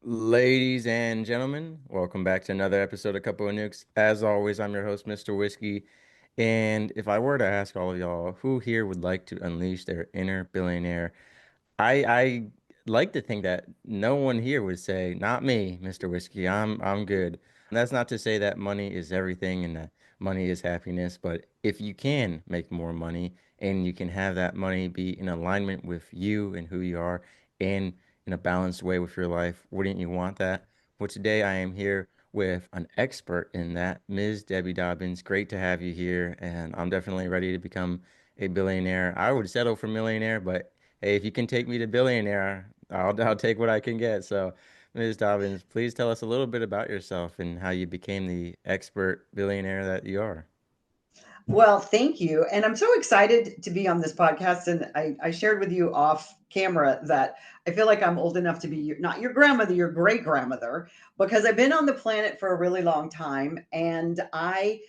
Ladies and gentlemen, welcome back to another episode of Couple of Nukes. As always, I'm your host, Mr. Whiskey. And if I were to ask all of y'all, who here would like to unleash their inner billionaire? I like to think that no one here would say, "Not me, Mr. Whiskey. I'm good." And that's not to say that money is everything and that money is happiness, but if you can make more money and you can have that money be in alignment with you and who you are and in a balanced way with your life, wouldn't you want that? Well, today I am here with an expert in that, Ms. Debbie Dobbins. Great to have you here, and I'm definitely ready to become a billionaire. I would settle for millionaire, but hey, if you can take me to billionaire, I'll take what I can get. So, Ms. Dobbins, please tell us a little bit about yourself and how you became the expert billionaire that you are. Well, thank you. And I'm so excited to be on this podcast. And I shared with you off camera that I feel like I'm old enough to be not your grandmother, your great grandmother, because I've been on the planet for a really long time. And I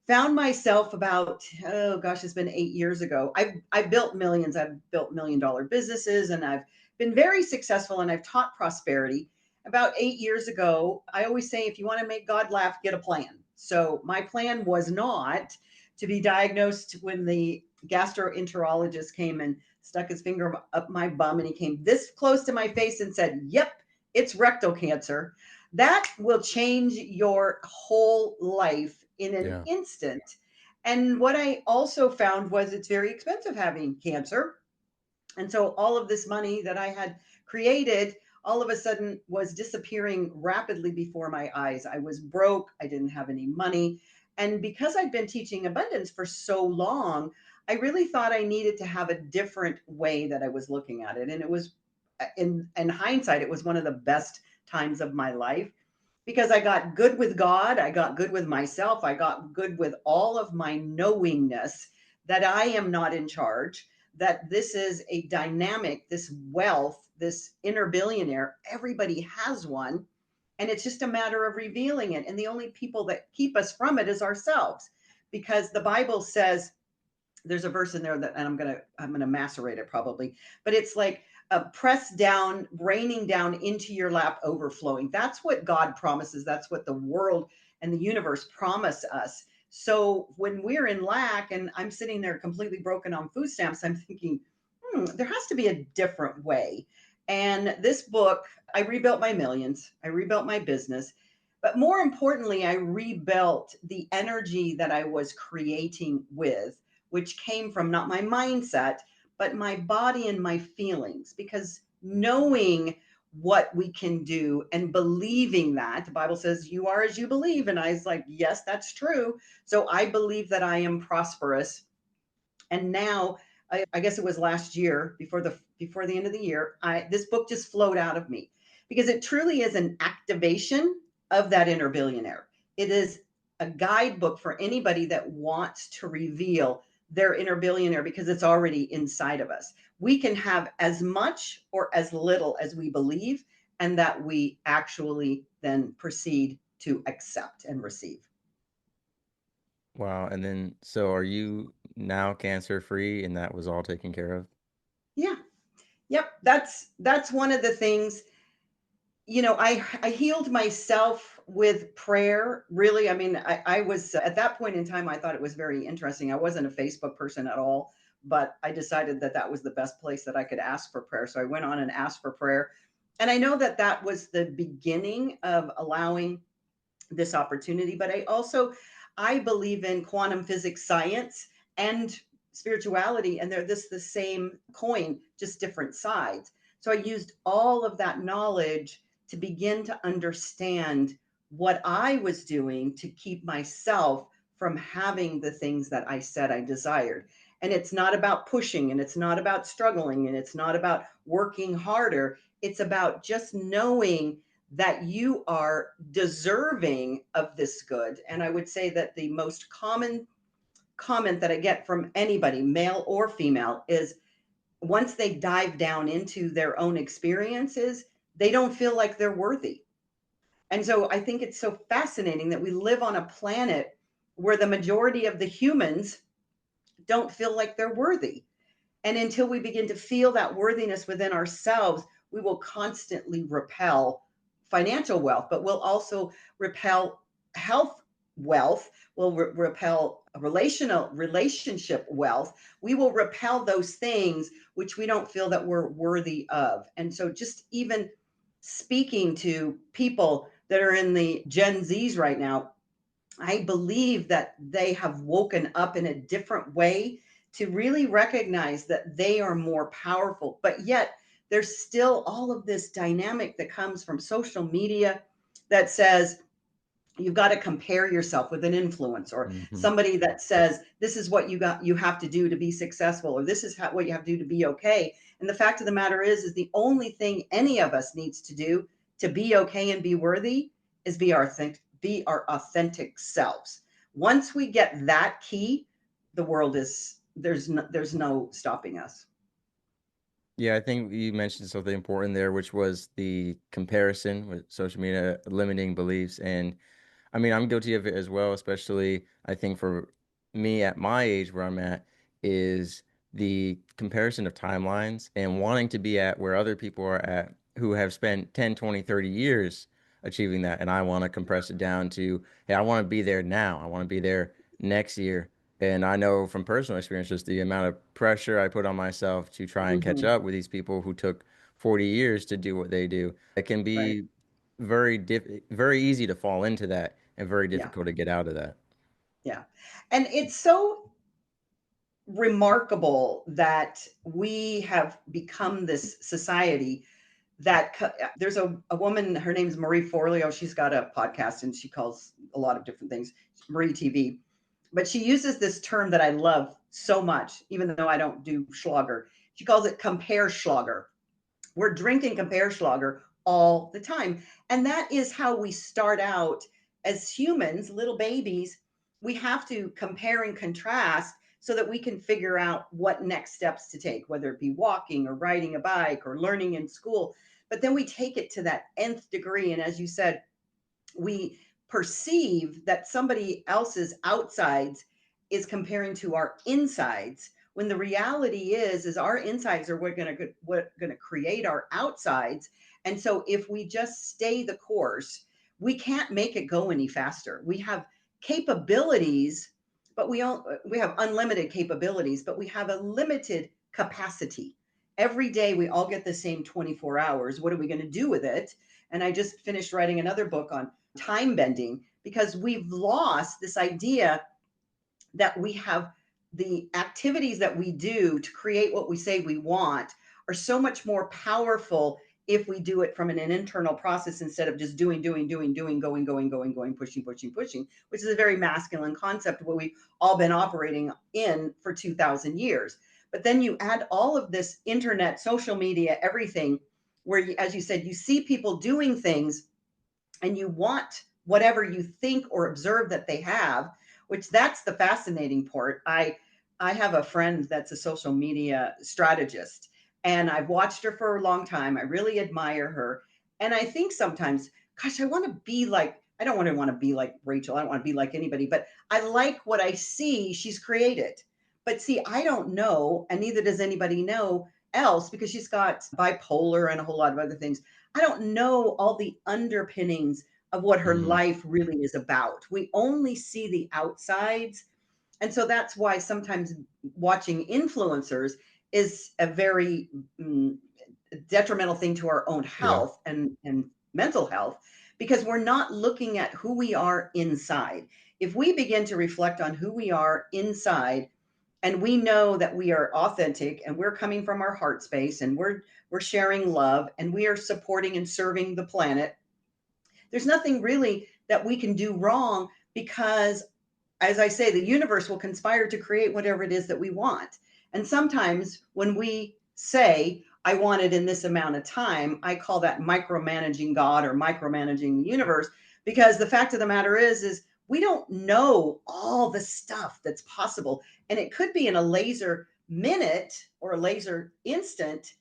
found myself about, oh gosh, it's been 8 years ago. I've built millions, I've built $1 million businesses, and I've been very successful and I've taught prosperity. About 8 years ago, I always say, if you want to make God laugh, get a plan. So my plan was not to be diagnosed when the gastroenterologist came and stuck his finger up my bum and he came this close to my face and said, "Yep, it's rectal cancer." That will change your whole life in an Yeah. instant. And what I also found was it's very expensive having cancer. And so all of this money that I had created all of a sudden was disappearing rapidly before my eyes. I was broke, I didn't have any money. And because I'd been teaching abundance for so long, I really thought I needed to have a different way that I was looking at it. And it was, in hindsight, it was one of the best times of my life because I got good with God, I got good with myself, I got good with all of my knowingness that I am not in charge, that this is a dynamic, this wealth, this inner billionaire, everybody has one. And it's just a matter of revealing it. And the only people that keep us from it is ourselves. Because the Bible says, there's a verse in there that, and I'm gonna macerate it probably, but it's like pressed down, raining down into your lap, overflowing. That's what God promises. That's what the world and the universe promise us. So when we're in lack, and I'm sitting there completely broken on food stamps, I'm thinking, there has to be a different way. And this book, I rebuilt my millions, I rebuilt my business, but more importantly, I rebuilt the energy that I was creating with, which came from not my mindset, but my body and my feelings. Because knowing what we can do and believing that the Bible says you are as you believe. And I was like, yes, that's true. So I believe that I am prosperous. And now I guess it was last year before the end of the year, I this book just flowed out of me because it truly is an activation of that inner billionaire. It is a guidebook for anybody that wants to reveal their inner billionaire because it's already inside of us. We can have as much or as little as we believe, and that we actually then proceed to accept and receive. Wow. And then, so are you now cancer free and that was all taken care of? Yeah. Yep. That's one of the things. I healed myself with prayer. Really, I mean, I was at that point in time, I thought it was very interesting. I wasn't a Facebook person at all, but I decided that that was the best place that I could ask for prayer. So I went on and asked for prayer. And I know that that was the beginning of allowing this opportunity, but I believe in quantum physics science and spirituality, and they're this the same coin, just different sides. So I used all of that knowledge to begin to understand what I was doing to keep myself from having the things that I said I desired. And it's not about pushing, and it's not about struggling, and it's not about working harder. It's about just knowing that you are deserving of this good. And I would say that the most common comment that I get from anybody, male or female, is once they dive down into their own experiences, they don't feel like they're worthy. And so I think it's so fascinating that we live on a planet where the majority of the humans don't feel like they're worthy. And until we begin to feel that worthiness within ourselves, we will constantly repel financial wealth, but we'll also repel health wealth, will repel relationship wealth. We will repel those things which we don't feel that we're worthy of. And so just even speaking to people that are in the Gen Zs right now, I believe that they have woken up in a different way to really recognize that they are more powerful. But yet, there's still all of this dynamic that comes from social media that says, you've got to compare yourself with an influencer or Hmm. somebody that says this is what you have to do to be successful, or this is what you have to do to be okay. And the fact of the matter is the only thing any of us needs to do to be okay and be worthy is be our authentic selves. Once we get that key, the world is there's no stopping us. Yeah, I think you mentioned something important there, which was the comparison with social media limiting beliefs. And I mean, I'm guilty of it as well, especially I think for me at my age where I'm at is the comparison of timelines and wanting to be at where other people are at who have spent 10, 20, 30 years achieving that. And I want to compress it down to, hey, I want to be there now. I want to be there next year. And I know from personal experience just the amount of pressure I put on myself to try and catch Hmm. up with these people who took 40 years to do what they do. It can Right. be very easy to fall into that and very Yeah. difficult to get out of that. Yeah. And it's so remarkable that we have become this society that there's a woman, her name's Marie Forleo. She's got a podcast and she calls a lot of different things Marie TV. But she uses this term that I love so much, even though I don't do Schlager. She calls it compare Schlager. We're drinking Compeerschlager all the time. And that is how we start out as humans, little babies. We have to compare and contrast so that we can figure out what next steps to take, whether it be walking or riding a bike or learning in school. But then we take it to that nth degree. And as you said, we perceive that somebody else's outsides is comparing to our insides, when the reality is our insides are what going to create our outsides. And so if we just stay the course, we can't make it go any faster. We have capabilities, but we have unlimited capabilities, but we have a limited capacity. Every day we all get the same 24 hours. What are we going to do with it? And I just finished writing another book on time bending, because we've lost this idea that we have the activities that we do to create what we say we want are so much more powerful if we do it from an internal process instead of just doing, going, pushing, which is a very masculine concept where we've all been operating in for 2000 years. But then you add all of this internet, social media, everything, where you, as you said, you see people doing things and you want whatever you think or observe that they have, which that's the fascinating part. I have a friend that's a social media strategist, and I've watched her for a long time. I really admire her. And I think sometimes, gosh, I want to be like, I don't want to be like Rachel. I don't want to be like anybody, but I like what I see she's created. But see, I don't know, and neither does anybody know else, because she's got bipolar and a whole lot of other things. I don't know all the underpinnings of what her Hmm. life really is about. We only see the outsides. And so that's why sometimes watching influencers is a very detrimental thing to our own Yeah. health and mental health, because we're not looking at who we are inside. If we begin to reflect on who we are inside, and we know that we are authentic and we're coming from our heart space and we're sharing love and we are supporting and serving the planet, there's nothing really that we can do wrong, because, as I say, the universe will conspire to create whatever it is that we want. And sometimes when we say, I want it in this amount of time, I call that micromanaging God or micromanaging the universe, because the fact of the matter is we don't know all the stuff that's possible. And it could be in a laser minute or a laser instant.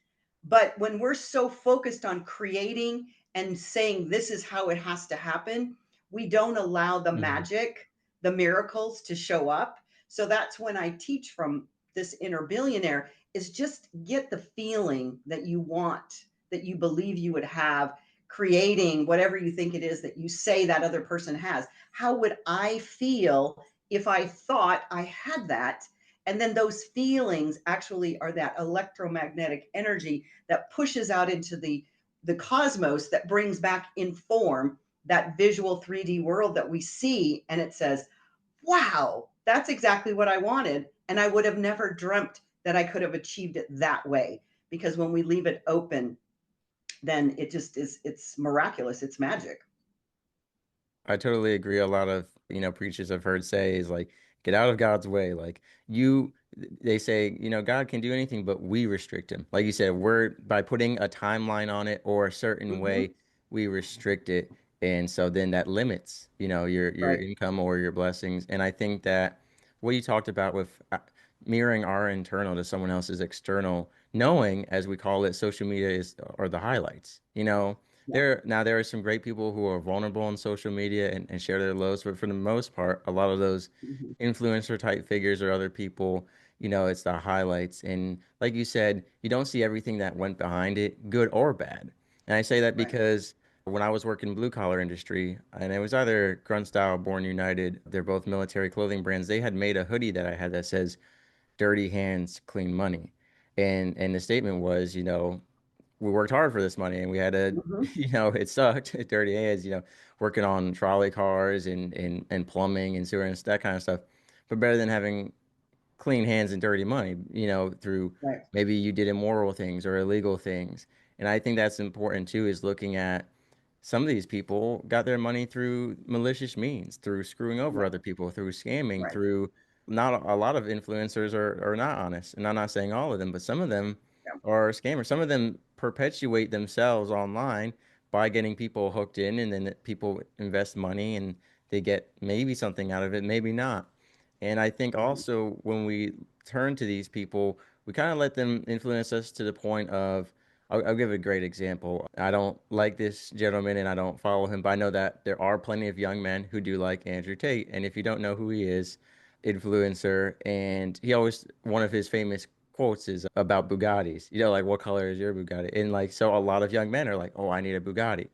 But when we're so focused on creating and saying this is how it has to happen, we don't allow the Hmm. magic, the miracles to show up. So that's when I teach from this inner billionaire, is just get the feeling that you want, that you believe you would have, creating whatever you think it is that you say that other person has. How would I feel if I thought I had that? And then those feelings actually are that electromagnetic energy that pushes out into the cosmos, that brings back in form that visual 3D world that we see. And it says, wow, that's exactly what I wanted. And I would have never dreamt that I could have achieved it that way. Because when we leave it open, then it just is, it's miraculous. It's magic. I totally agree. A lot of, preachers I've heard say is like, get out of God's way. Like you, they say, God can do anything, but we restrict him. Like you said, we're by putting a timeline on it or a certain Mm-hmm. way, we restrict it. And so then that limits, your Right. income or your blessings. And I think that what you talked about with mirroring our internal to someone else's external, knowing, as we call it, social media is are the highlights. Yeah. There are some great people who are vulnerable on social media and share their lows, but for the most part, a lot of those Mm-hmm. influencer type figures or other people, it's the highlights. And like you said, you don't see everything that went behind it, good or bad. And I say that Right. because when I was working blue collar industry, and it was either Grunt Style, Born United, they're both military clothing brands. They had made a hoodie that I had that says "Dirty hands, clean money," and the statement was, we worked hard for this money and we had to, Mm-hmm. it sucked, dirty hands, working on trolley cars and plumbing and sewer and that kind of stuff. But better than having clean hands and dirty money, through Right. maybe you did immoral things or illegal things. And I think that's important too, is looking at some of these people got their money through malicious means, through screwing over Yeah. other people, through scamming, Right. through not a lot of influencers are not honest. And I'm not saying all of them, but some of them Yeah. are scammers. Some of them perpetuate themselves online by getting people hooked in, and then people invest money and they get maybe something out of it, maybe not. And I think Mm-hmm. also when we turn to these people, we kind of let them influence us to the point of, I'll give a great example. I don't like this gentleman and I don't follow him, but I know that there are plenty of young men who do like Andrew Tate. And if you don't know who he is, influencer, and he always, one of his famous quotes is about Bugattis. Like, what color is your Bugatti? And like, so a lot of young men are like, oh, I need a Bugatti.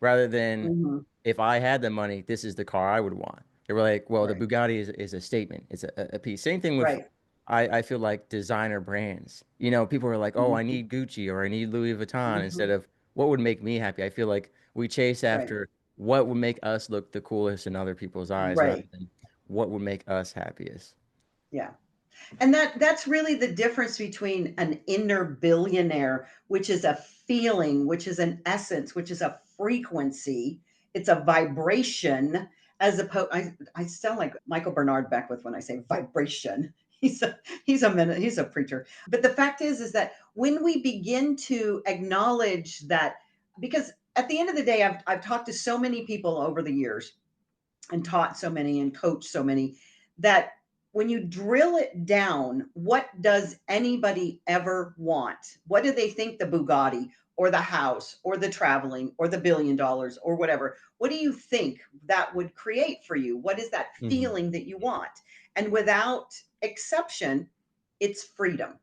Rather than, Mm-hmm. if I had the money, this is the car I would want. They were like, well, the Right. Bugatti is a statement. It's a piece. Same thing with, Right. I feel like designer brands. People are like, oh, I Mm-hmm. need Gucci or I need Louis Vuitton Mm-hmm. instead of what would make me happy. I feel like we chase Right. after what would make us look the coolest in other people's eyes rather Right. than what would make us happiest. Yeah. And that's really the difference between an inner billionaire, which is a feeling, which is an essence, which is a frequency, it's a vibration, as opposed, I sound like Michael Bernard Beckwith when I say vibration. He's a preacher. But the fact is that when we begin to acknowledge that, because at the end of the day, I've talked to so many people over the years and taught so many and coached so many, that when you drill it down, what does anybody ever want? What do they think the Bugatti or the house or the traveling or the $1 billion or whatever? What do you think that would create for you? What is that Hmm. feeling that you want? And without exception, it's freedom.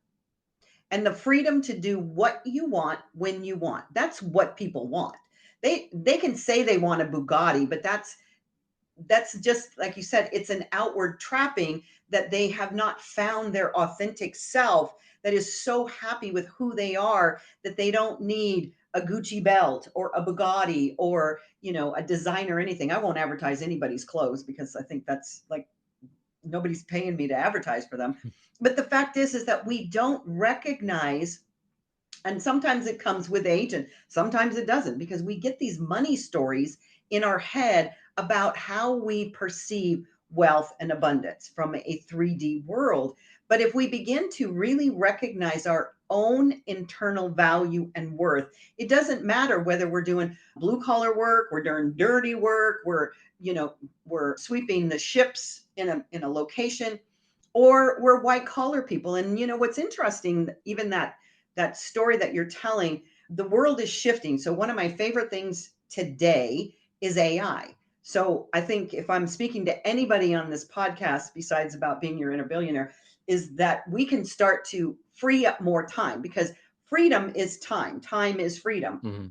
And the freedom to do what you want when you want. That's what people want. They can say they want a Bugatti, but that's just like you said, it's an outward trapping, that they have not found their authentic self, that is so happy with who they are that they don't need a Gucci belt or a Bugatti or a designer or anything. I won't advertise anybody's clothes because I think that's like nobody's paying me to advertise for them. But the fact is that we don't recognize, and sometimes it comes with age and sometimes it doesn't, because we get these money stories in our head about how we perceive wealth and abundance from a 3D world. But if we begin to really recognize our own internal value and worth, it doesn't matter whether we're doing blue collar work, we're doing dirty work, we're sweeping the ships in a location, or we're white collar people. And what's interesting, even that story that you're telling, the world is shifting. So one of my favorite things today is AI. So I think if I'm speaking to anybody on this podcast, besides about being your inner billionaire, is that we can start to free up more time, because freedom is time. Time is freedom. Hmm.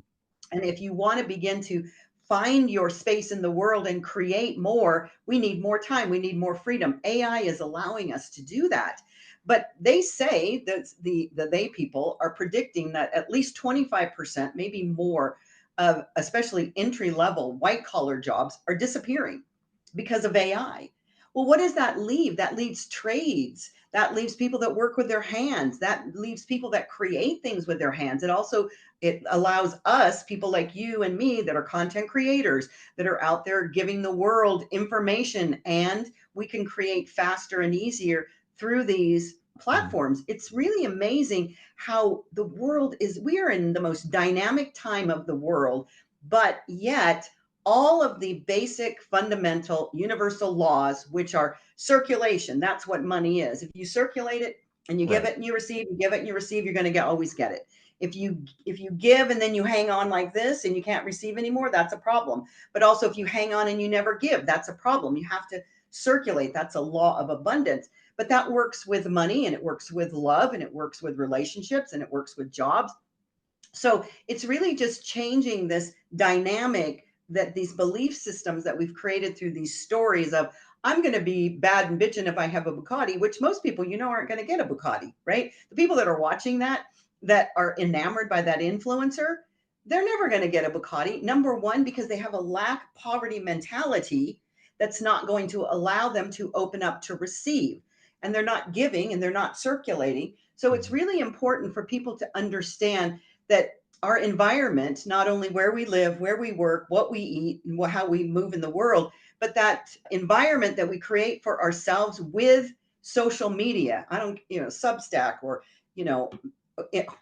And if you want to begin to find your space in the world and create more, we need more time. We need more freedom. AI is allowing us to do that. But they say that the they people are predicting that at least 25%, maybe more, of especially entry level white collar jobs are disappearing because of AI. Well, what does that leave? That leaves trades. That leaves people that work with their hands. That leaves people that create things with their hands. It allows us, people like you and me that are content creators, that are out there giving the world information, and we can create faster and easier through these Mhm. platforms. It's really amazing how the world is, we are in the most dynamic time of the world, but yet all of the basic fundamental universal laws, which are circulation, that's what money is. If you circulate it and you give Right. it and you receive, you give it and you receive, you're going to always get it. If you give and then you hang on like this and you can't receive anymore, that's a problem. But also if you hang on and you never give, that's a problem. You have to circulate. That's a law of abundance. But that works with money, and it works with love, and it works with relationships, and it works with jobs. So it's really just changing this dynamic, that these belief systems that we've created through these stories of, I'm going to be bad and bitching if I have a Bugatti, which most people, aren't going to get a Bugatti, right? The people that are watching that are enamored by that influencer, they're never going to get a Bugatti. Number one, because they have a lack poverty mentality that's not going to allow them to open up to receive. And they're not giving and they're not circulating. So it's Mhm. really important for people to understand that our environment, not only where we live, where we work, what we eat, and how we move in the world, but that environment that we create for ourselves with social media. I don't, Substack, or, you know,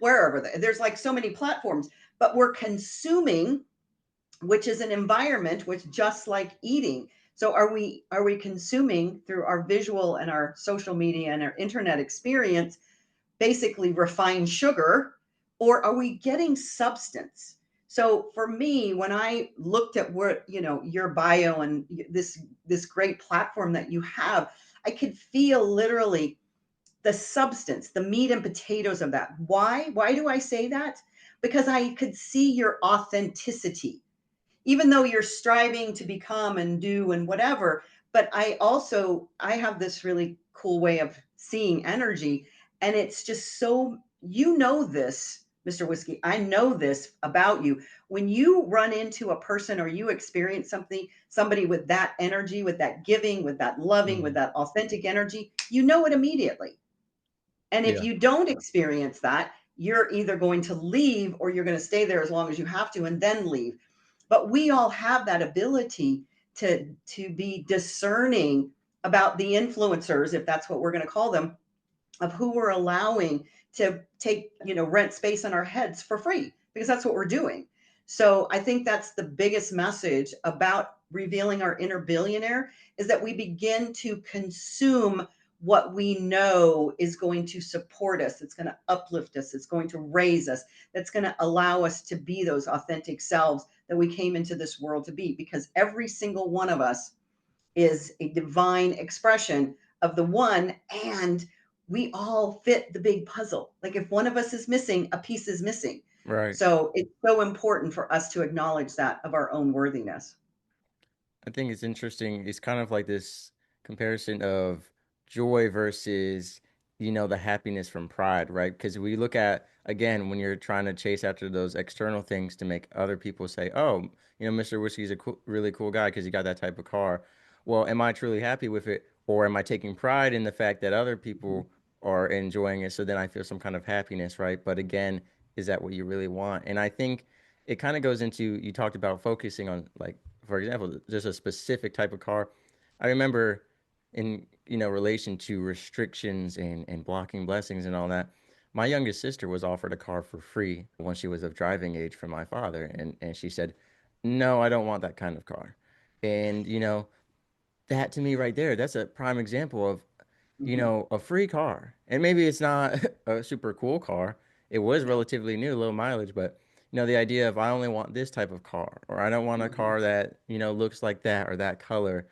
wherever. There's like so many platforms, but we're consuming, which is an environment which, just like eating. So are we consuming through our visual and our social media and our internet experience basically refined sugar, or are we getting substance? So for me, when I looked at what, your bio and this great platform that you have, I could feel literally the substance, the meat and potatoes of that. Why do I say that? Because I could see your authenticity, even though you're striving to become and do and whatever. But I have this really cool way of seeing energy, and it's just so, this, Mr. Whiskey, I know this about you. When you run into a person or you experience somebody with that energy, with that giving, with that loving, with Mhm. that authentic energy, you know it immediately. And if Yeah. you don't experience that, you're either going to leave or you're going to stay there as long as you have to and then leave. But we all have that ability to be discerning about the influencers, if that's what we're going to call them, of who we're allowing to take, rent space in our heads for free, because that's what we're doing. So I think that's the biggest message about revealing our inner billionaire, is that we begin to consume what we know is going to support us, it's going to uplift us, it's going to raise us, that's going to allow us to be those authentic selves that we came into this world to be, because every single one of us is a divine expression of the one, and we all fit the big puzzle. Like if one of us is missing, a piece is missing. Right. So it's so important for us to acknowledge that of our own worthiness. I think it's interesting. It's kind of like this comparison of joy versus, the happiness from pride, right? Because we look at, again, when you're trying to chase after those external things to make other people say, oh, Mr. Whiskey's a really cool guy because he got that type of car. Well, am I truly happy with it? Or am I taking pride in the fact that other people are enjoying it? So then I feel some kind of happiness, right? But again, is that what you really want? And I think it kind of goes into, you talked about focusing on, like, for example, just a specific type of car. I remember in, relation to restrictions and blocking blessings and all that, my youngest sister was offered a car for free when she was of driving age from my father. And she said, no, I don't want that kind of car. And, that to me right there, that's a prime example of, Mm-hmm. a free car. And maybe it's not a super cool car. It was relatively new, low mileage, but the idea of, I only want this type of car, or I don't want a Mm-hmm. car that, looks like that or that color,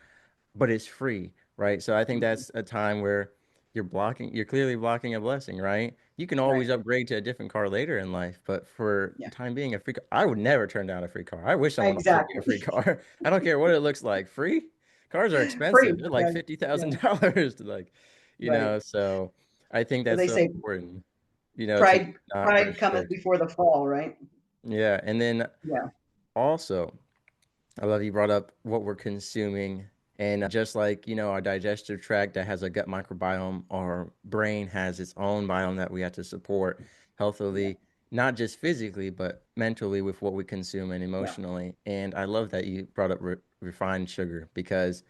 but it's free, right? So I think Mm-hmm. that's a time where you're clearly blocking a blessing, right? You can Right. always upgrade to a different car later in life, but for the Yeah. time being, a free car, I would never turn down a free car. I wish someone offered me a free Exactly. car. I don't care what it looks like. Free cars are Free. expensive. They're like Yeah. Yeah. $50,000 to like, Right. so I think Well, that's they so say important, to pride not pride rush cometh things. before the fall, right? Yeah. And then Yeah. also, I love you brought up what we're consuming. And just like, our digestive tract that has a gut microbiome, our brain has its own biome that we have to support Yeah. healthily, not just physically, but mentally with what we consume and Yeah. emotionally. And I love that you brought up refined sugar because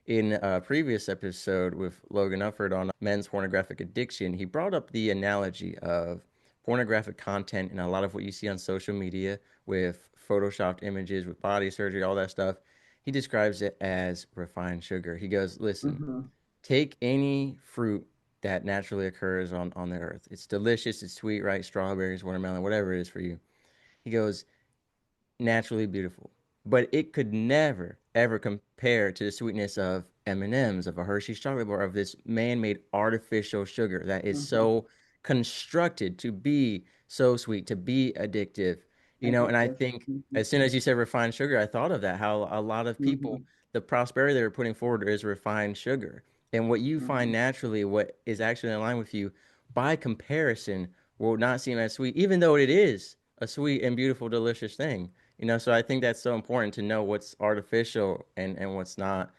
in a previous episode with Logan Ufford on men's pornographic addiction, he brought up the analogy of pornographic content and a lot of what you see on social media with photoshopped images, with body surgery, all that stuff. He describes it as refined sugar. He goes, listen, Mhm. take any fruit that naturally occurs on the earth. It's delicious, it's sweet, right? Strawberries, watermelon, whatever it is for you. He goes, naturally beautiful, but it could never ever compare to the sweetness of M&Ms, of a Hershey's chocolate bar, of this man-made artificial sugar that is Mhm. so constructed to be so sweet, to be addictive. And I Addictive. think Mhm. as soon as you said refined sugar, I thought of that, how a lot of people, Mhm. the prosperity they're putting forward is refined sugar. And what you find Mhm. naturally, what is actually in line with you, by comparison, will not seem as sweet, even though it is a sweet and beautiful, delicious thing. So I think that's so important to know what's artificial and what's not.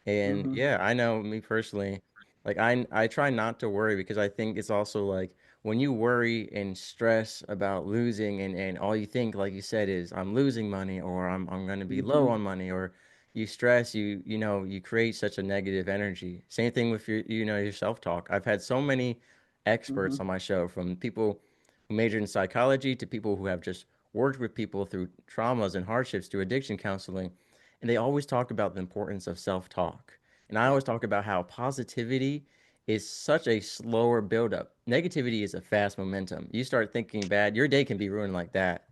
And Mhm. yeah, I know me personally, like I try not to worry because I think it's also like when you worry and stress about losing and all you think, like you said, is I'm losing money or I'm gonna be low Mhm. on money or you stress, you create such a negative energy. Same thing with your self-talk. I've had so many experts Mhm. on my show, from people who majored in psychology to people who have just worked with people through traumas and hardships, through addiction counseling, and they always talk about the importance of self-talk. And I Yeah. always talk about how positivity is such a slower buildup. Negativity is a fast momentum. You start thinking bad, your day can be ruined like that.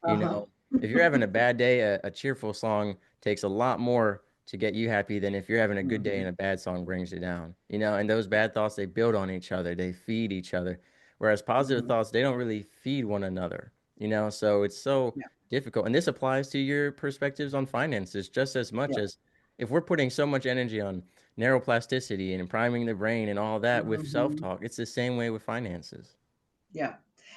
You Uh-huh. know, if you're having a bad day, a cheerful song takes a lot more to get you happy than if you're having a good day Mhm. and a bad song brings you down. And those bad thoughts, they build on each other, they feed each other. Whereas positive Mhm. thoughts, they don't really feed one another. So it's so Yeah. difficult. And this applies to your perspectives on finances just as much Yeah. as if we're putting so much energy on neuroplasticity and priming the brain and all that with self Mhm. talk, it's the same way with finances. Yeah.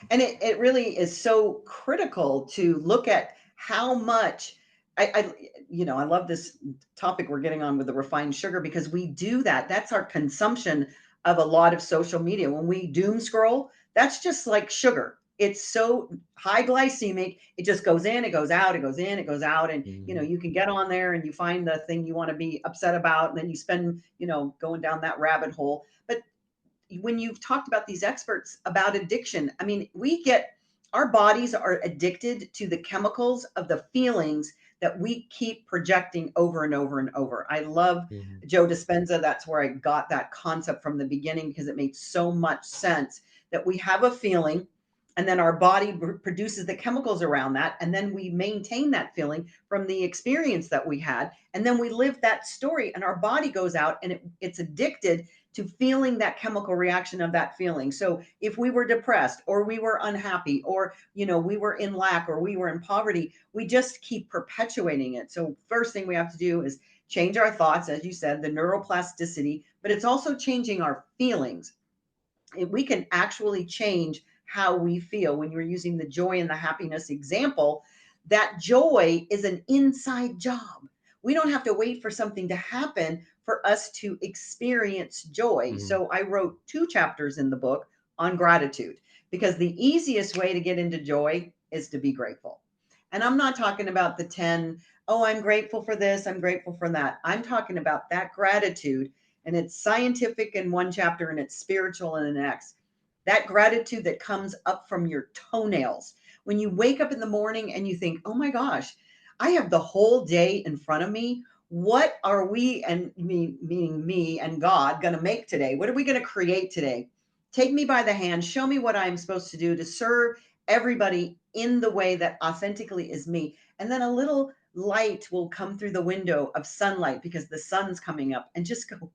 And it really is so critical to look at how much I love this topic we're getting on with the refined sugar because we do that. That's our consumption of a lot of social media. When we doom scroll, that's just like sugar. It's so high glycemic. It just goes in, it goes out, it goes in, it goes out. And, Hmm. you can get on there and you find the thing you want to be upset about. And then you spend, going down that rabbit hole. But when you've talked about these experts about addiction, I mean, our bodies are addicted to the chemicals of the feelings that we keep projecting over and over and over. I love Hmm. Joe Dispenza. That's where I got that concept from the beginning because it made so much sense that we have a feeling and then our body produces the chemicals around that. And then we maintain that feeling from the experience that we had. And then we live that story and our body goes out and it's addicted to feeling that chemical reaction of that feeling. So if we were depressed or we were unhappy or we were in lack or we were in poverty, we just keep perpetuating it. So first thing we have to do is change our thoughts, as you said, the neuroplasticity, but it's also changing our feelings. We can actually change how we feel. When you're using the joy and the happiness example, that joy is an inside job. We don't have to wait for something to happen for us to experience joy. Hmm. So I wrote 2 chapters in the book on gratitude because the easiest way to get into joy is to be grateful. And I'm not talking about the 10, oh, I'm grateful for this, I'm grateful for that. I'm talking about that gratitude, and it's scientific in one chapter and it's spiritual in the next. That gratitude that comes up from your toenails. When you wake up in the morning and you think, oh my gosh, I have the whole day in front of me. What are we, and me, meaning me and God, going to make today? What are we going to create today? Take me by the hand, show me what I'm supposed to do to serve everybody in the way that authentically is me. And then a little light will come through the window of sunlight because the sun's coming up, and just go,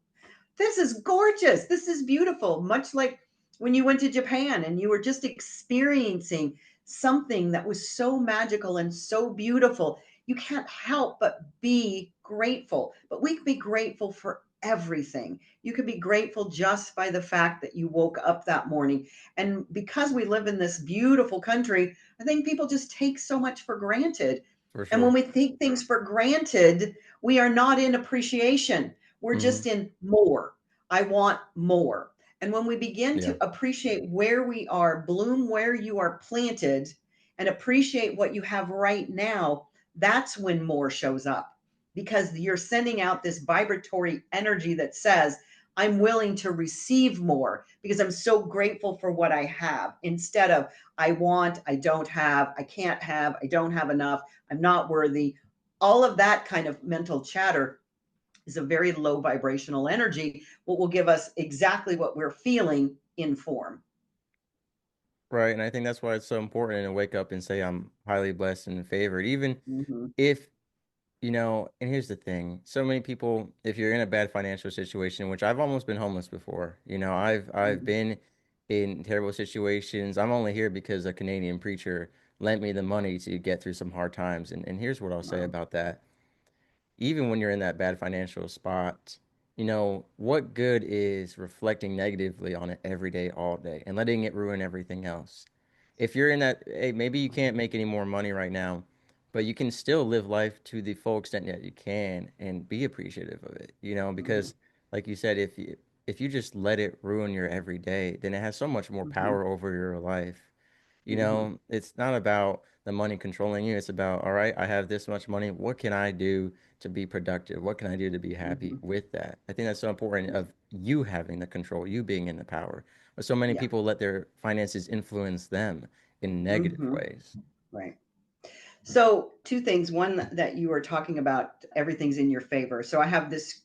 this is gorgeous. This is beautiful. Much like when you went to Japan and you were just experiencing something that was so magical and so beautiful. You can't help but be grateful. But we can be grateful for everything. You could be grateful just by the fact that you woke up that morning. And because we live in this beautiful country, I think people just take so much for granted. For And when sure. we take things for granted, we are not in appreciation. We're Hmm. just in more. I want more. And when we begin Yeah. to appreciate where we are, bloom where you are planted, and appreciate what you have right now, that's when more shows up because you're sending out this vibratory energy that says, I'm willing to receive more because I'm so grateful for what I have instead of I want, I don't have, I can't have, I don't have enough, I'm not worthy. All of that kind of mental chatter is a very low vibrational energy, what will give us exactly what we're feeling in form. Right. And I think that's why it's so important to wake up and say I'm highly blessed and favored, even Mm-hmm. if, and here's the thing. So many people, if you're in a bad financial situation, which I've almost been homeless before, I've Mm-hmm. been in terrible situations. I'm only here because a Canadian preacher lent me the money to get through some hard times. And here's what I'll say Wow. about that. Even when you're in that bad financial spot, what good is reflecting negatively on it every day, all day, and letting it ruin everything else? If you're in that, hey, maybe you can't make any more money right now, but you can still live life to the full extent that you can and be appreciative of it, Mm-hmm. because like you said, if you just let it ruin your every day, then it has so much more Mm-hmm. power over your life. Mm-hmm. It's not about the money controlling you. It's about, all right, I have this much money. What can I do to be productive? What can I do to be happy Mm-hmm. with that? I think that's so important of you having the control, you being in the power. But so many Yeah. people let their finances influence them in negative Mm-hmm. ways. Right. So two things. One that you were talking about, everything's in your favor. So I have this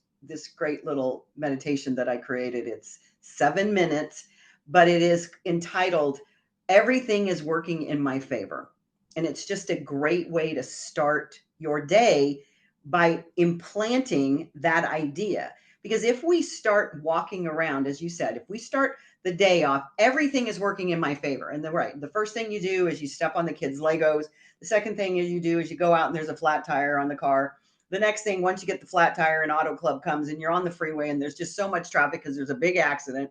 great little meditation that I created. It's 7 minutes, but it is entitled "Everything is Working in My Favor," and it's just a great way to start your day by implanting that idea. Because if we start walking around, as you said, if we start the day off, everything is working in my favor. And then, right, the first thing you do is you step on the kids' Legos. The second thing you do is you go out and there's a flat tire on the car. The next thing, once you get the flat tire, an auto club comes and you're on the freeway and there's just so much traffic because there's a big accident.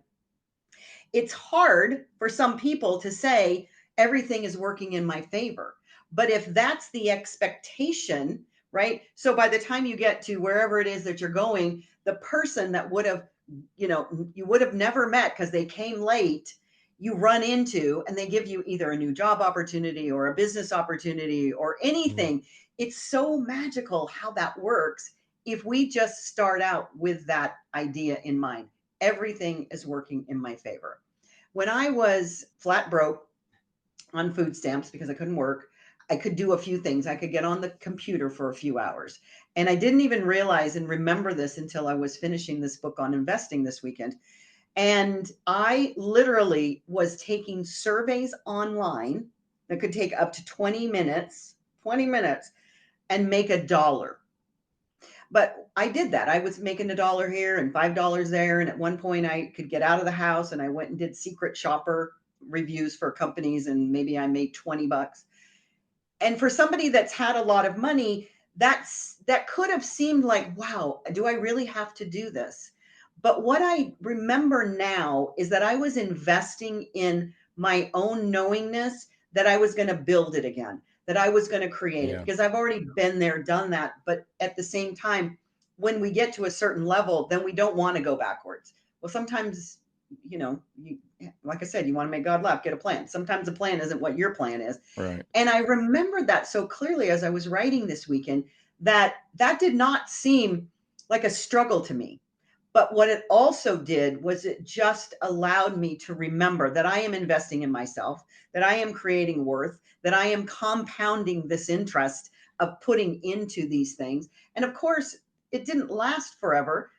It's hard for some people to say everything is working in my favor. But if that's the expectation, right? So by the time you get to wherever it is that you're going, the person that would have, you would have never met because they came late, you run into and they give you either a new job opportunity or a business opportunity or Mhm. anything. It's so magical how that works if we just start out with that idea in mind. Everything is working in my favor. When I was flat broke on food stamps because I couldn't work, I could do a few things. I could get on the computer for a few hours. And I didn't even realize and remember this until I was finishing this book on investing this weekend. And I literally was taking surveys online that could take up to 20 minutes and make $1. But I did that. I was making $1 here and $5 there. And at one point, I could get out of the house and I went and did secret shopper reviews for companies, and maybe I made $20. And for somebody that's had a lot of money, that could have seemed like, wow, do I really have to do this? But what I remember now is that I was investing in my own knowingness that I was going to build it again, that I was going to create it Yeah. because I've already been there, done that. But at the same time, when we get to a certain level, then we don't want to go backwards. Well, sometimes, like I said, you want to make God laugh, get a plan. Sometimes the plan isn't what your plan is. Right. And I remembered that so clearly as I was writing this weekend that that did not seem like a struggle to me. But what it also did was it just allowed me to remember that I am investing in myself, that I am creating worth, that I am compounding this interest of putting into these things. And of course, it didn't last forever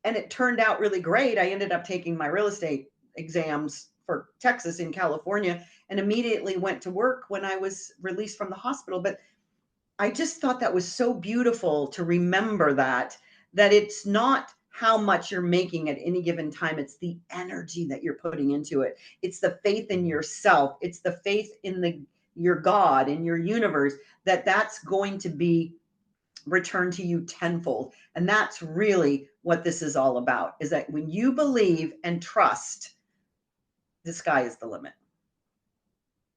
and it turned out really great. I ended up taking my real estate exams for Texas in California and immediately went to work when I was released from the hospital. But I just thought that was so beautiful to remember that it's not how much you're making at any given time. It's the energy that you're putting into it. It's the faith in yourself. It's the faith in your God, in your universe, that's going to be returned to you tenfold. And that's really what this is all about, is that when you believe and trust, the sky is the limit.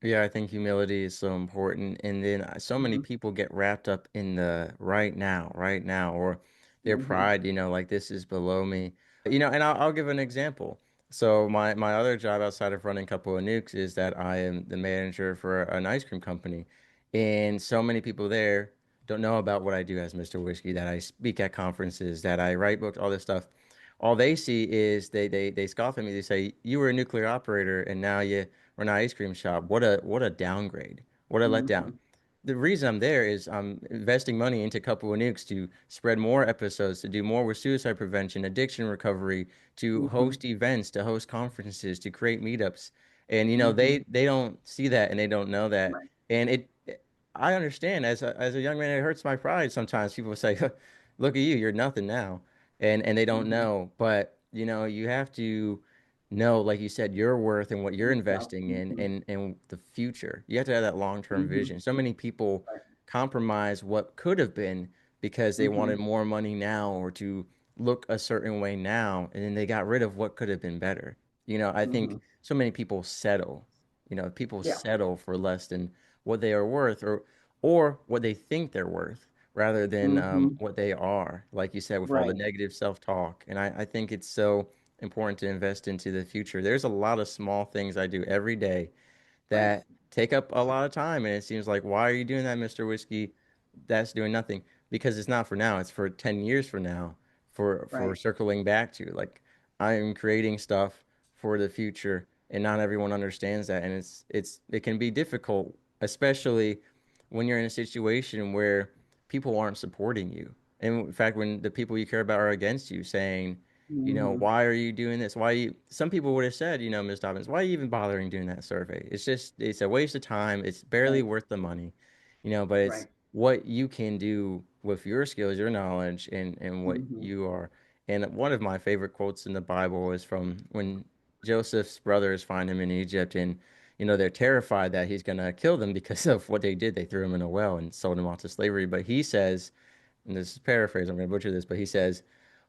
Yeah, I think humility is so important. And then so many Mm-hmm. people get wrapped up in the right now, or their Mm-hmm. pride, like this is below me. And I'll give an example. So my other job outside of running a couple of nukes is that I am the manager for an ice cream company. And so many people there don't know about what I do as Mr. Whiskey, that I speak at conferences, that I write books, all this stuff. All they see is they scoff at me. They say, "You were a nuclear operator and now you run an ice cream shop. What a downgrade. What a letdown." Mm-hmm. The reason I'm there is I'm investing money into a couple of nukes to spread more episodes, to do more with suicide prevention, addiction recovery, to Mm-hmm. host events, to host conferences, to create meetups. And Mm-hmm. they don't see that and they don't know that. Right. And I understand as a young man, it hurts my pride sometimes. People say, "Look at you, you're nothing now," and they don't Mm-hmm. know. But you have to know, like you said, your worth and what you're Yourself. investing in, Mm-hmm. and the future. You have to have that long-term Mm-hmm. vision. So many people Right. compromise what could have been because they Mm-hmm. wanted more money now or to look a certain way now, and then they got rid of what could have been better. I Mm-hmm. think so many people settle. People Yeah. settle for less than what they are worth, or what they think they're worth, rather than Mm-hmm. what they are. Like you said, with all the Right. negative self-talk. And I think it's so important to invest into the future. There's a lot of small things I do every day Right. that take up a lot of time. And it seems like, why are you doing that, Mr. Whiskey? That's doing nothing. Because it's not for now, it's for 10 years from now, for Right. circling back to. Like, I am creating stuff for the future, and not everyone understands that. And it can be difficult, especially when you're in a situation where people aren't supporting you. And in fact, when the people you care about are against you, saying, Mm-hmm. why are you doing this? Some people would have said, Ms. Dobbins, why are you even bothering doing that survey? It's a waste of time. It's barely Right. worth the money, but it's Right. what you can do with your skills, your knowledge, and what Mm-hmm. you are. And one of my favorite quotes in the Bible is from when Joseph's brothers find him in Egypt, and, they're terrified that he's going to kill them because of what they did. They threw him in a well and sold him off to slavery. But he says, and this is paraphrase, I'm going to butcher this, but he says,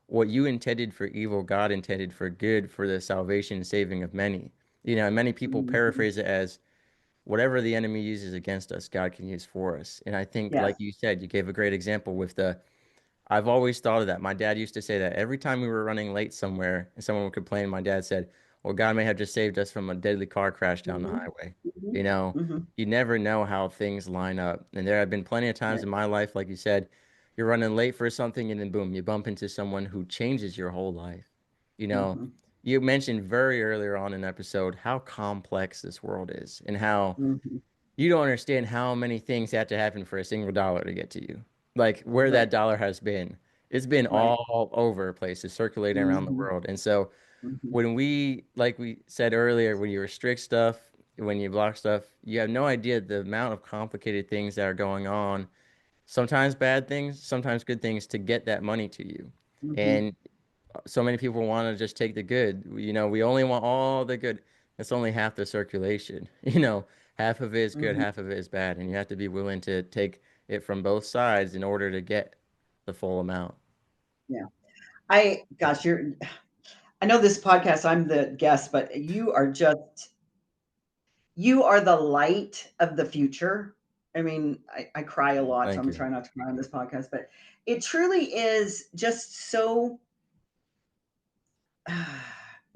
what you intended for evil, God intended for good, for the salvation and saving of many. And many people Mm-hmm. paraphrase it as whatever the enemy uses against us, God can use for us. And I think, Yes. like you said, you gave a great example with I've always thought of that. My dad used to say that every time we were running late somewhere and someone would complain, my dad said, "Well, God may have just saved us from a deadly car crash down the Mm-hmm. highway." Mm-hmm. You know, Mm-hmm. you never know how things line up. And there have been plenty of times Right. in my life, like you said, you're running late for something and then boom, you bump into someone who changes your whole life. You know, Mm-hmm. you mentioned very earlier on in the episode how complex this world is and how Mm-hmm. you don't understand how many things have to happen for a single dollar to get to you. Like where Right. that dollar has been. It's been Right. all over places, circulating around the Mm-hmm. world. And so Mm-hmm. like we said earlier, when you restrict stuff, when you block stuff, you have no idea the amount of complicated things that are going on. Sometimes bad things, sometimes good things to get that money to you. Mm-hmm. And so many people want to just take the good. We only want all the good. That's only half the circulation. Half of it is good, Mm-hmm. half of it is bad, and you have to be willing to take it from both sides in order to get the full amount. Yeah. Gosh, I know this podcast, I'm the guest, but you are the light of the future. I mean, I cry a lot, so Thank I'm you. trying not to cry on this podcast, but it truly is just so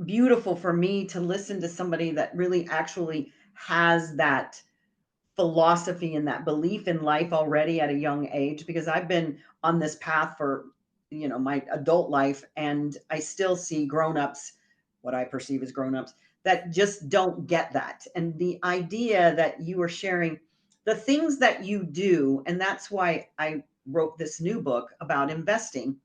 beautiful for me to listen to somebody that really actually has that philosophy and that belief in life already at a young age, because I've been on this path for my adult life, and I still see grown-ups, what I perceive as grown-ups, that just don't get that. And the idea that you are sharing the things that you do, and that's why I wrote this new book about investing,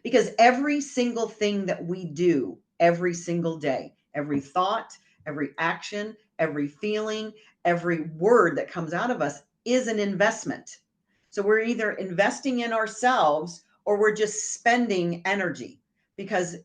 because every single thing that we do every single day, every thought, every action, every feeling, every word that comes out of us is an investment. So we're either investing in ourselves or we're just spending energy, because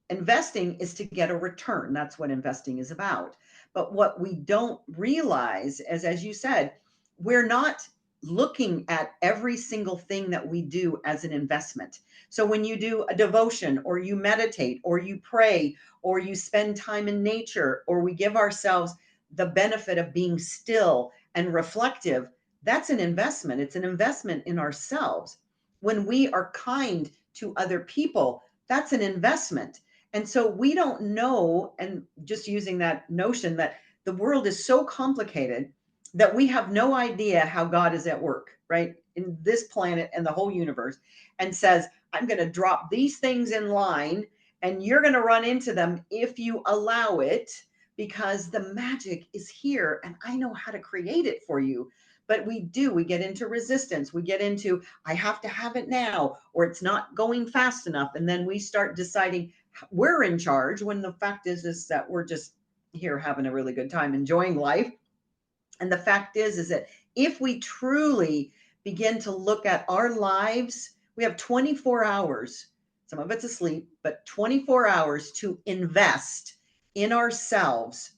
investing is to get a return. That's what investing is about. But what we don't realize is, as you said, we're not looking at every single thing that we do as an investment. So when you do a devotion, or you meditate, or you pray, or you spend time in nature, or we give ourselves the benefit of being still and reflective, that's an investment. It's an investment in ourselves. When we are kind to other people, that's an investment. And so we don't know, and just using that notion that the world is so complicated that we have no idea how God is at work, right? In this planet and the whole universe, and says, I'm going to drop these things in line and you're going to run into them if you allow it, because the magic is here and I know how to create it for you. But we get into resistance. We get into, I have to have it now, or it's not going fast enough. And then we start deciding we're in charge, when the fact is that we're just here having a really good time enjoying life. And the fact is that if we truly begin to look at our lives, we have 24 hours, some of it's asleep, but 24 hours to invest in ourselves.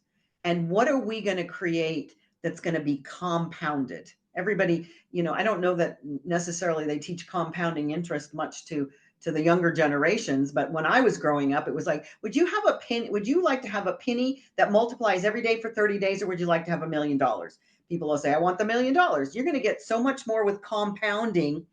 And what are we going to create that's going to be compounded? Everybody, I don't know that necessarily they teach compounding interest much to the younger generations, but when I was growing up, it was like, would you have a penny? Would you like to have a penny that multiplies every day for 30 days, or would you like to have $1 million? People will say, I want the $1 million. You're going to get so much more with compounding.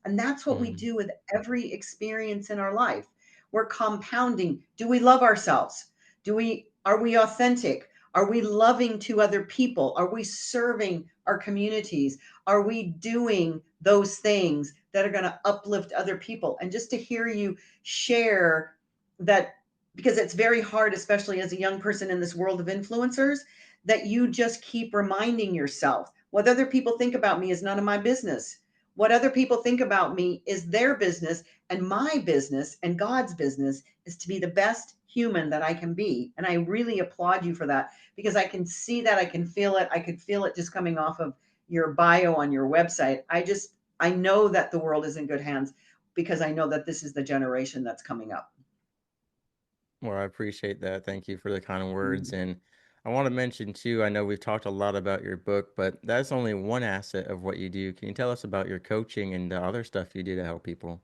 And that's what we Mm. do with every experience in our life. We're compounding. Do we love ourselves? Are we authentic? Are we loving to other people? Are we serving our communities? Are we doing those things that are going to uplift other people? And just to hear you share that, because it's very hard, especially as a young person in this world of influencers, that you just keep reminding yourself, what other people think about me is none of my business. What other people think about me is their business, and my business and God's business is to be the best human that I can be. And I really applaud you for that, because I can see that, I can feel it. I could feel it just coming off of your bio on your website. I know that the world is in good hands, because I know that this is the generation that's coming up. Well, I appreciate that. Thank you for the kind words. Mhm. And I want to mention too, I know we've talked a lot about your book, but that's only one asset of what you do. Can you tell us about your coaching and the other stuff you do to help people?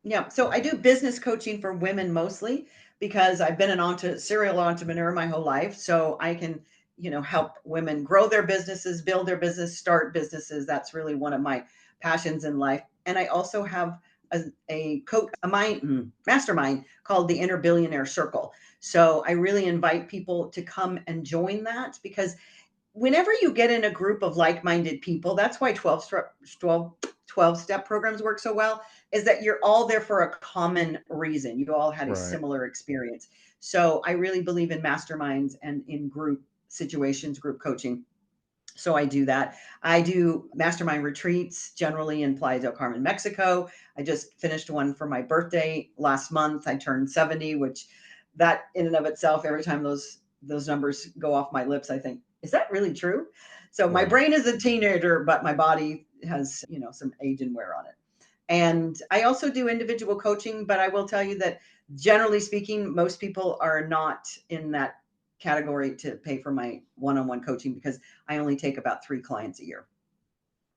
Yeah. So I do business coaching for women mostly, because I've been serial entrepreneur my whole life. So I can, help women grow their businesses, build their business, start businesses. That's really one of my passions in life. And I also have a mastermind called the Inner Billionaire Circle. So I really invite people to come and join that, because whenever you get in a group of like-minded people, that's why 12 step programs work so well, is that you're all there for a common reason. You all had a Right. similar experience. So I really believe in masterminds and in group situations, group coaching. So I do that. I do mastermind retreats generally in Playa del Carmen, Mexico. I just finished one for my birthday last month. I turned 70, which that in and of itself, every time those numbers go off my lips, I think, is that really true? So my Right. brain is a teenager, but my body has, some age and wear on it. And I also do individual coaching, but I will tell you that generally speaking, most people are not in that category to pay for my one-on-one coaching, because I only take about 3 clients a year.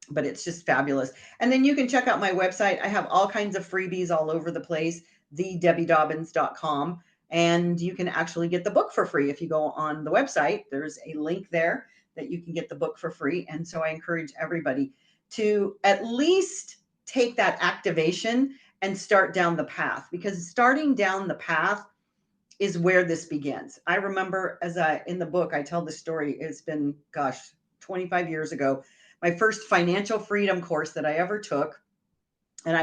But it's just fabulous. And then you can check out my website. I have all kinds of freebies all over the place, thedebbiedobbins.com. And you can actually get the book for free if you go on the website. There's a link there that you can get the book for free. And so I encourage everybody to at least take that activation and start down the path, because starting down the path is where this begins. I remember, in the book, I tell the story. It's been, gosh, 25 years ago, my first financial freedom course that I ever took. And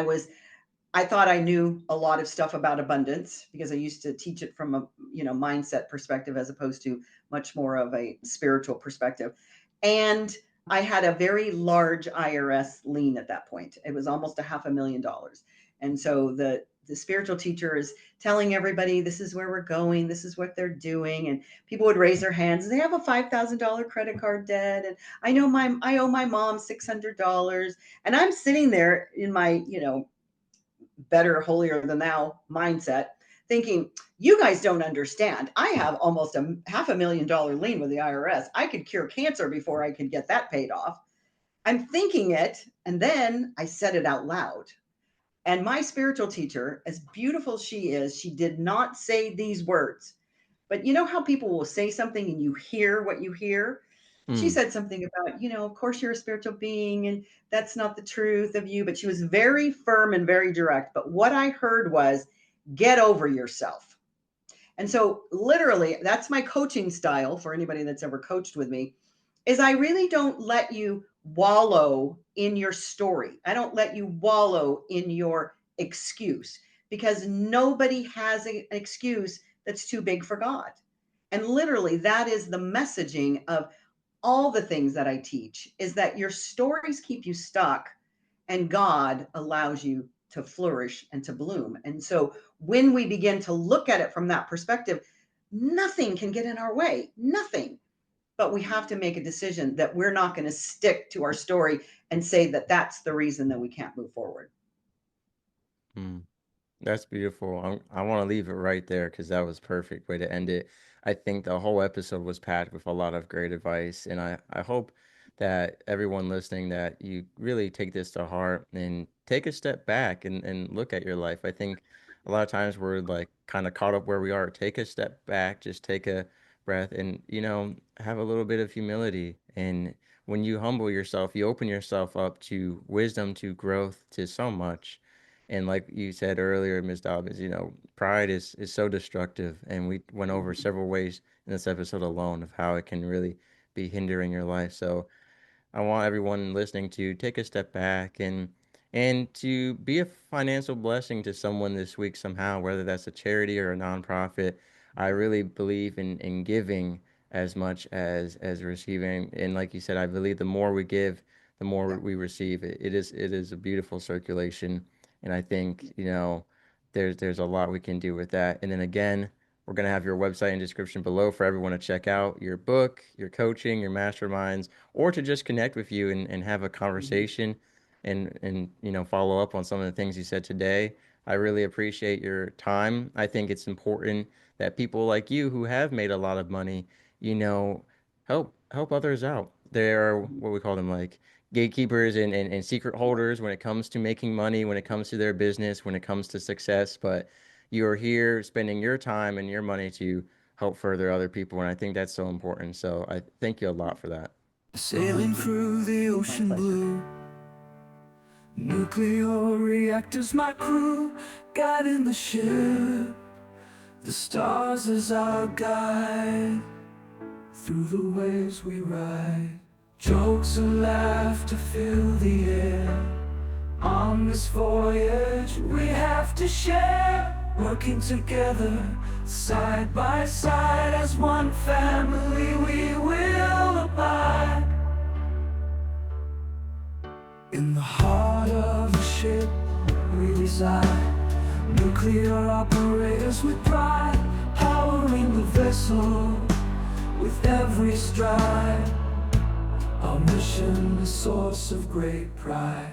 I thought I knew a lot of stuff about abundance, because I used to teach it from a, mindset perspective, as opposed to much more of a spiritual perspective. And I had a very large IRS lien at that point. It was almost a $500,000. And so the spiritual teacher is telling everybody, this is where we're going, this is what they're doing. And people would raise their hands, and they have a $5,000 credit card debt. And I owe my mom $600. And I'm sitting there in my, better, holier than thou mindset, thinking, you guys don't understand. I have almost a $500,000 lien with the IRS. I could cure cancer before I could get that paid off. I'm thinking it, and then I said it out loud. And my spiritual teacher, as beautiful as she is, she did not say these words. But you know how people will say something and you hear what you hear? She Mm, said something about, of course you're a spiritual being and that's not the truth of you. But she was very firm and very direct. But what I heard was, get over yourself. And so literally, that's my coaching style for anybody that's ever coached with me, is I really don't let you wallow in your story. I don't let you wallow in your excuse, because nobody has an excuse that's too big for God. And literally, that is the messaging of all the things that I teach, is that your stories keep you stuck and God allows you to flourish and to bloom. And so when we begin to look at it from that perspective, nothing can get in our way, nothing. But we have to make a decision that we're not going to stick to our story and say that that's the reason that we can't move forward. mm. That's beautiful. I want to leave it right there because that was perfect way to end it. I think the whole episode was packed with a lot of great advice, and I hope that everyone listening that you really take this to heart and take a step back and look at your life. I think a lot of times we're like kind of caught up where we are. Take a step back, just take a breath, and have a little bit of humility. And when you humble yourself, you open yourself up to wisdom, to growth, to so much. And like you said earlier, Ms. Dobbins, pride is so destructive. And we went over several ways in this episode alone of how it can really be hindering your life. So I want everyone listening to take a step back and to be a financial blessing to someone this week somehow, whether that's a charity or a nonprofit. I really believe in giving as much as receiving. And like you said, I believe the more we give, the more Yeah. we receive. It is a beautiful circulation. And I think, there's a lot we can do with that. And then again, we're going to have your website and description below for everyone to check out your book, your coaching, your masterminds, or to just connect with you and have a Mhm. conversation and follow up on some of the things you said today. I really appreciate your time. I think it's important that people like you who have made a lot of money, you know, help others out. They're what we call them, like gatekeepers and secret holders when it comes to making money, when it comes to their business, when it comes to success. But you are here spending your time and your money to help further other people. And I think that's so important. So I thank you a lot for that. Sailing through the My ocean pleasure. blue, nuclear reactors, my crew, guiding the ship, the stars as our guide, through the waves we ride, jokes and laughter fill the air. On this voyage we have to share, working together, side by side, as one family we will abide. In the heart of the ship we reside, nuclear operators with pride, powering the vessel with every stride. Our mission, a source of great pride.